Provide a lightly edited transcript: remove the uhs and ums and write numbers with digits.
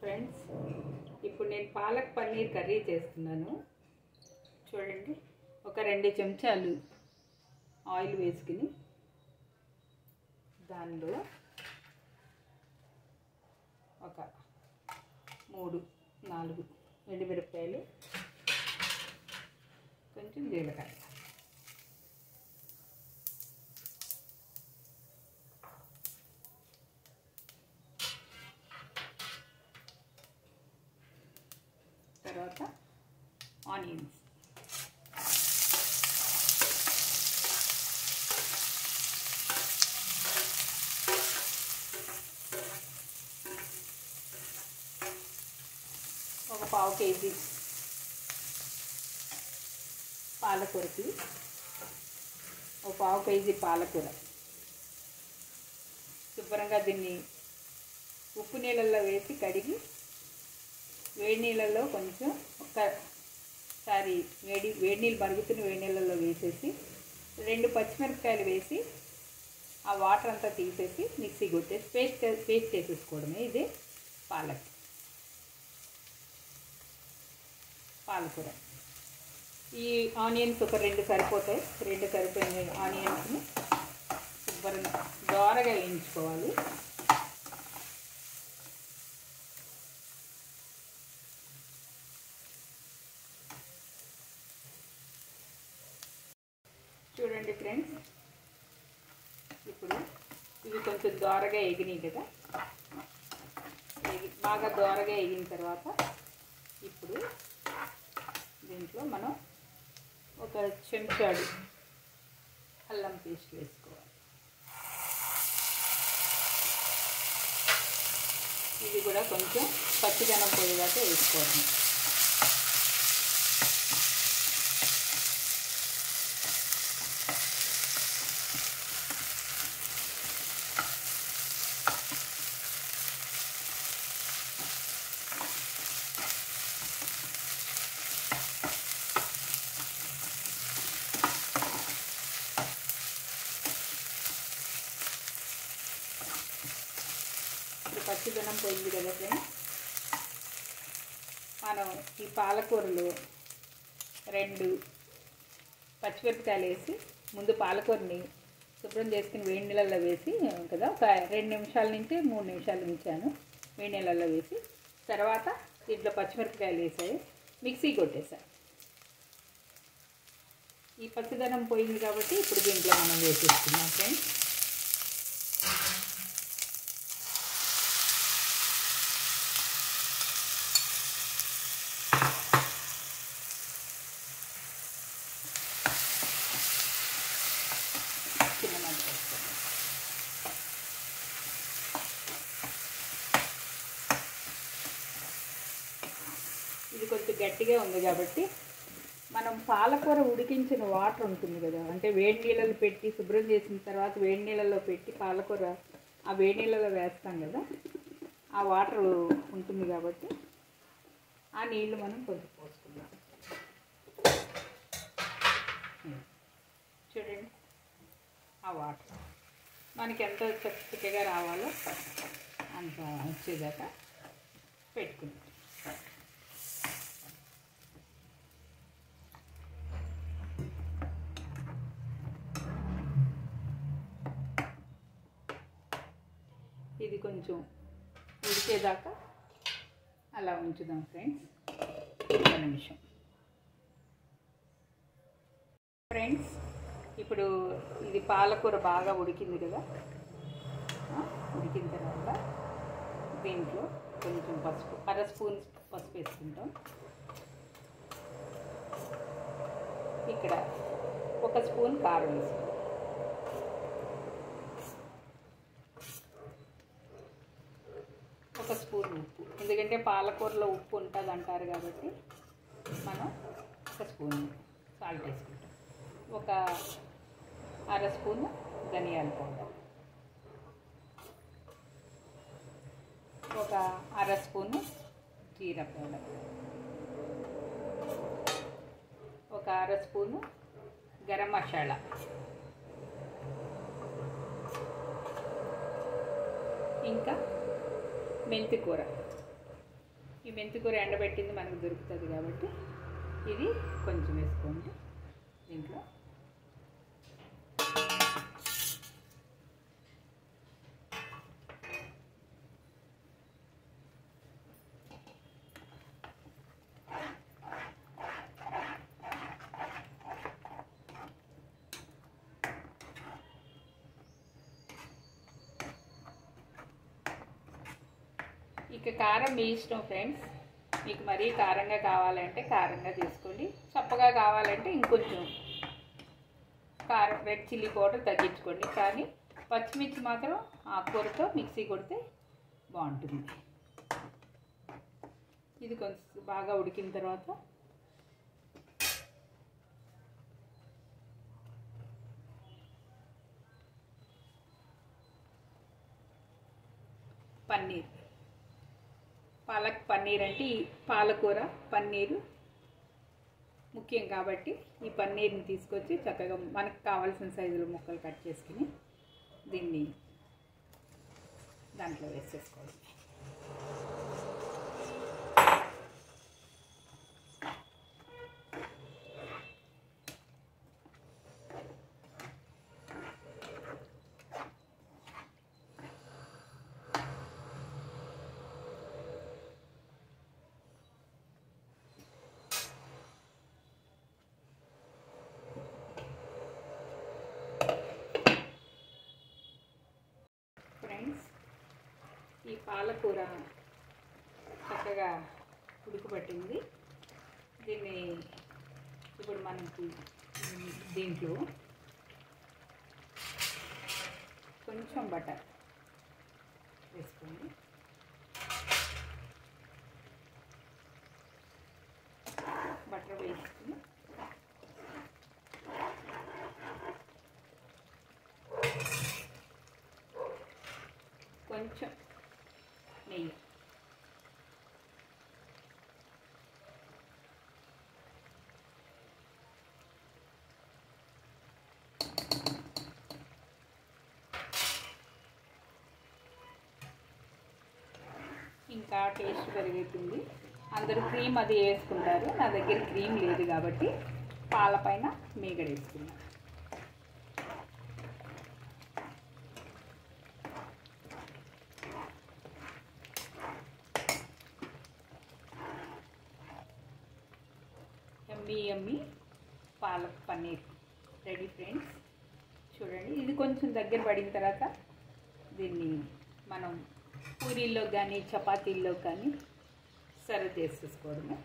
Friends, ఇప్పుడు నేను palak paneer curry చేస్తున్నాను. చూడండి, ఒక 2 చెంచాలు ఆయిల్ వేసుకుని దానిలో ఒక 3-4 ఎండుమిరపకాయలు, కొంచెం జీలకర్ర, తర్వాత ఆనియన్స్, ఒక 1/2 కేజీ పాలకూరకి, ఒక 1/2 కేజీ పాలకూర. శుభ్రంగా దీన్ని ఉప్పు నీళ్ళల్లో వేసి కడిగి వేడి నీళ్ళల్లో కొంచెం ఒకసారి వేడి నీళ్ళు మరుగుతున్న వేడి నీళ్ళల్లో వేసేసి 2 పచ్చిమిరపకాయలు వేసి ఆ వాటర్ అంతా తీసేసి మిక్సీ కొట్టేసి పేస్ట్ చేసేసుకోవడమే. ఇదే పాలకూర. ఈ ఆనియన్స్ ఒక 2 సరిపోతాయి. 2 సరిపోయిన ఆనియన్స్ని శుభ్రంగా దోరగా వేయించుకోవాలి. చూడండి ఫ్రెండ్స్, ఇప్పుడు ఇవి కొంచెం దోరగా ఎగినాయి కదా. బాగా దోరగా ఎగిన తర్వాత ఇప్పుడు దీంట్లో మనం ఒక చెంచాడు అల్లం పేస్ట్ వేసుకోవాలి. ఇది కూడా కొంచెం పచ్చిదనం పోయేదాకా వేసుకోవాలి. పచ్చిదనం పోయింది కదా ఫ్రెండ్స్, మనం ఈ పాలకూరలో 2 పచ్చిమిరపకాయలు వేసి ముందు పాలకూరని శుభ్రం చేసుకుని వేడి నీళ్ళల్లో వేసి కదా ఒక 2 నిమిషాల నుంచి 3 నిమిషాలు ఉంచాను. వేడి నీళ్ళల్లో వేసి తర్వాత దీంట్లో పచ్చిమిరపకాయలు వేసాయి, మిక్సీ కొట్టేసాను. ఈ పచ్చిదనం పోయింది కాబట్టి ఇప్పుడు దీంట్లో మనం వేసేసుకున్నాం ఫ్రెండ్స్. ఇది కొంచెం గట్టిగా ఉంది కాబట్టి మనం పాలకూర ఉడికించిన వాటర్ ఉంటుంది కదా, అంటే వేడి నీళ్ళలో పెట్టి శుభ్రం చేసిన తర్వాత వేడి నీళ్ళలో పెట్టి పాలకూర ఆ వేడి నీళ్ళలో వేస్తాం కదా, ఆ వాటర్ ఉంటుంది కాబట్టి ఆ నీళ్ళు మనం కొంచెం పోసుకుందాం. చూడండి, ఆ వాటర్ మనకి ఎంత చక్కగా రావాలో అంత వచ్చేదాకా పెట్టుకుంటాం. ఇది కొంచెం ఉడికేదాకా అలా ఉంచుదాం ఫ్రెండ్స్. 1 నిమిషం. ఫ్రెండ్స్, ఇప్పుడు ఇది పాలకూర బాగా ఉడికింది కదా. ఉడికిన తర్వాత దీంట్లో కొంచెం పసుపు, 1/2 స్పూన్ పసుపు వేసుకుంటాం. ఇక్కడ 1 స్పూన్ కారం వేసుకుంటాం. ఒక స్పూన్ ఉప్పు, ఎందుకంటే పాలకూరలో ఉప్పు ఉంటుంది అంటారు కాబట్టి మనం 1 స్పూన్ సాల్ట్ వేసుకుంటాం. ఒక 1/2 స్పూన్ ధనియాల పౌడర్, ఒక 1/2 స్పూన్ జీరా పౌడర్, ఒక 1/2 స్పూన్ గరం మసాలా, ఇంకా మెంతి కూర ఈ మెంతికూర ఎండబెట్టింది మనకు దొరుకుతుంది కాబట్టి ఇది కొంచెం వేసుకోండి దీంట్లో. ఇక కారం మీ ఇష్టం ఫ్రెండ్స్. మీకు మరీ కారంగా కావాలంటే కారంగా తీసుకోండి, చప్పగా కావాలంటే ఇంకొంచెం కారం రెడ్ చిల్లీ పౌడర్ తగ్గించుకోండి. కానీ పచ్చిమిర్చి మాత్రం ఆకుకూరతో మిక్సీ కొడితే బాగుంటుంది. ఇది కొంచెం బాగా ఉడికిన తర్వాత పన్నీర్, పాలక్ పన్నీర్ అంటే ఈ పాలకూర పన్నీరు ముఖ్యం కాబట్టి ఈ పన్నీర్ని తీసుకొచ్చి చక్కగా మనకు కావాల్సిన సైజులో ముక్కలు కట్ చేసుకుని దీన్ని దాంట్లో వేసేసుకోవాలి. ఈ పాలకూర చక్కగా ఉడకబట్టింది. దీన్ని ఇప్పుడు మనకి దీంట్లో కొంచెం బటర్ వేసుకోండి. బటర్ వేసుకుని కొంచెం నెయ్యి, ఇంకా టేస్ట్ పెరుగుతుంది. అందరూ క్రీమ్ అది వేసుకుంటారు, నా దగ్గర క్రీమ్ లేదు కాబట్టి పాల పైన మీగడ వేసుకున్నాను. యమ్మీ పాలక్ పన్నీర్ రెడీ ఫ్రెండ్స్. చూడండి, ఇది కొంచెం దగ్గర పడిన తర్వాత దీన్ని మనం పూరీల్లో కానీ చపాతీల్లో కానీ సర్వ్ చేసేసుకోవడమే.